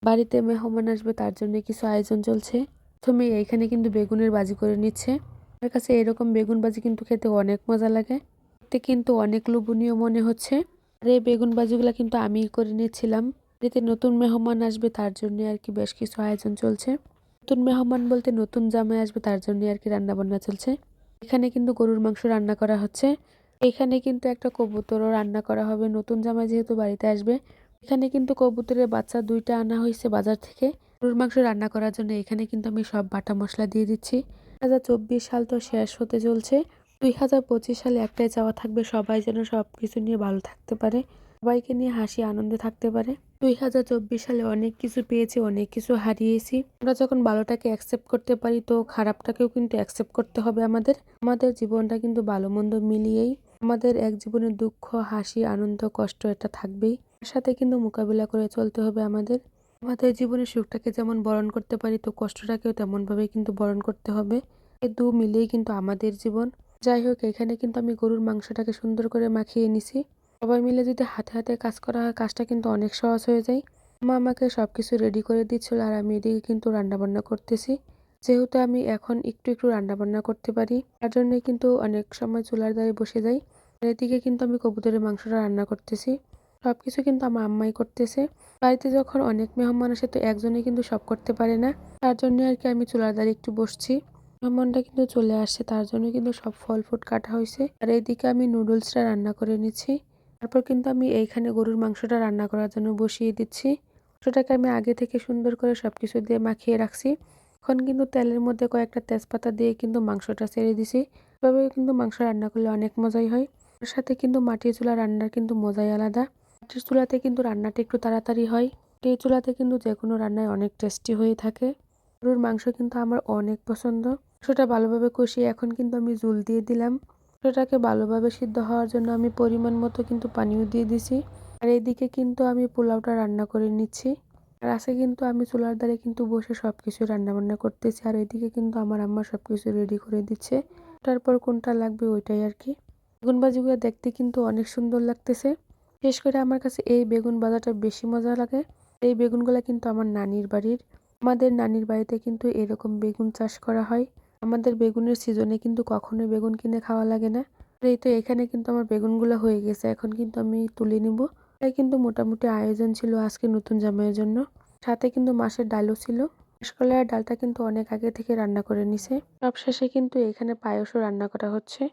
বাড়িতে মেহমান আসবে তার জন্য কিছু আয়োজন চলছে। প্রথমে এইখানে কিন্তু বেগুনের ভাজি করে নিচ্ছে। আমার কাছে এরকম বেগুন ভাজি কিন্তু খেতে অনেক মজা লাগে। দেখতে কিন্তু অনেক লোভনীয় মনে হচ্ছে। আর এই বেগুন ভাজিগুলা কিন্তু আমিই করে নিচ্ছিলাম। বাড়িতে নতুন মেহমান আসবে তার জন্য আর কি বেশ কিছু আয়োজন চলছে। নতুন মেহমান বলতে নতুন জামাই আসবে তার জন্য আর কি রান্না বান্না চলছে। এখানে কিন্তু গরুর মাংস রান্না করা হচ্ছে। এখানে কিন্তু একটা কবুতরও রান্না করা হবে, নতুন জামাই যেহেতু বাড়িতে আসবে। এখানে কিন্তু কবুতরের বাচ্চা 2টা আনা হয়েছে বাজার থেকে গরুর মাংস রান্না করার জন্য। এখানে কিন্তু আমি সব বাটা মশলা দিয়ে দিচ্ছি। 2024 সাল তো শেষ হতে চলছে। 2025 সালে একটাই চাওয়া থাকবে, সবাই যেন সবকিছু নিয়ে ভালো থাকতে পারে, সবাইকে নিয়ে হাসি আনন্দে থাকতে পারে। 2024 সালে অনেক কিছু পেয়েছি, অনেক কিছু হারিয়েছি। আমরা যখন ভালোটাকে অ্যাকসেপ্ট করতে পারি তো খারাপটাকেও কিন্তু অ্যাকসেপ্ট করতে হবে আমাদের। আমাদের জীবনটা কিন্তু ভালো মন্দ মিলিয়েই, আমাদের এক জীবনের দুঃখ হাসি আনন্দ কষ্ট এটা থাকবেই। তার সাথে কিন্তু মোকাবিলা করে চলতে হবে আমাদের। আমাদের জীবনের সুখটাকে যেমন বরণ করতে পারি তো কষ্টটাকেও তেমন ভাবে কিন্তু বরণ করতে হবে। এই দু মিলেই কিন্তু আমাদের জীবন। যাই হোক, এখানে কিন্তু আমি গরুর মাংসটাকে সুন্দর করে মাখিয়ে নিছি। সবাই মিলে যদি হাতে হাতে কাজ করা হয় কাজটা কিন্তু অনেক সহজ হয়ে যায়। মা আমাকে সবকিছু রেডি করে দিচ্ছিল আর আমি এদিকে কিন্তু রান্না বান্না করতেছি। যেহেতু আমি এখন একটু একটু রান্না বান্না করতে পারি তার জন্য কিন্তু অনেক সময় চুলার ধারে বসে যাই। আর এদিকে কিন্তু আমি কবুতরের মাংসটা রান্না করতেছি। সবকিছু কিন্তু আমার আম্মাই করতেছে। বাড়িতে যখন অনেক মেহমান আসে তো একজনে কিন্তু সব করতে পারে না, তার জন্য আর কি আমি চুলার ধারে একটু বসছি। মেহমানটা কিন্তু চলে আসছে তার জন্য কিন্তু সব ফল ফুট কাটা হয়েছে। আর এইদিকে আমি নুডলসটা রান্না করে নিচ্ছি। তারপর কিন্তু আমি এইখানে গরুর মাংসটা রান্না করার জন্য বসিয়ে দিচ্ছি। মাংসটাকে আমি আগে থেকে সুন্দর করে সবকিছু দিয়ে মাখিয়ে রাখছি। এখন কিন্তু তেলের মধ্যে কয়েকটা তেজপাতা দিয়ে কিন্তু মাংসটা ছেড়ে দিছি। এভাবে কিন্তু মাংস রান্না করলে অনেক মজাই হয়। তার সাথে কিন্তু মাটির চুলা রান্নার কিন্তু মজাই আলাদা। মাটির চুলাতে কিন্তু রান্নাটা একটু তাড়াতাড়ি হয়। এই চুলাতে কিন্তু যে কোনো রান্নায় অনেক টেস্টি হয়ে থাকে। গরুর মাংস কিন্তু আমার অনেক পছন্দ। মাংসটা ভালোভাবে কষিয়ে এখন কিন্তু আমি ঝোল দিয়ে দিলাম। মাংসটাকে ভালোভাবে সিদ্ধ হওয়ার জন্য আমি পরিমাণ মতো কিন্তু পানিও দিয়ে দিছি। আর এইদিকে কিন্তু আমি পোলাওটা রান্না করে নিচ্ছি। আর আজকে কিন্তু আমি চুলার ধারে কিন্তু বসে সবকিছু রান্না বান্না করতেছি। আর এদিকে কিন্তু আমার আম্মা সবকিছু রেডি করে দিচ্ছে। তারপর কোনটা লাগবে ওইটাই আর কি। বেগুন ভাজিগুলো দেখতে কিন্তু অনেক সুন্দর লাগতেছে। বিশেষ করে আমার কাছে এই বেগুন ভাজাটা বেশি মজা লাগে। এই বেগুনগুলা কিন্তু আমার নানির বাড়ির। আমাদের নানির বাড়িতে কিন্তু এরকম বেগুন চাষ করা হয়। আমাদের বেগুনের সিজনে কিন্তু কখনোই বেগুন কিনে খাওয়া লাগে না। আর এই তো এখানে কিন্তু আমার বেগুনগুলো হয়ে গেছে, এখন কিন্তু আমি তুলে নিব। তাই কিন্তু মোটামুটি আয়োজন ছিল আজকে নতুন জামাইয়ের জন্য। সাথে কিন্তু মাছের ডালও ছিল। মাসকলাইয়ের ডালটা কিন্তু অনেক আগে থেকে রান্না করে নিছে। সব শেষে কিন্তু এখানে পায়েসও রান্না করা হচ্ছে।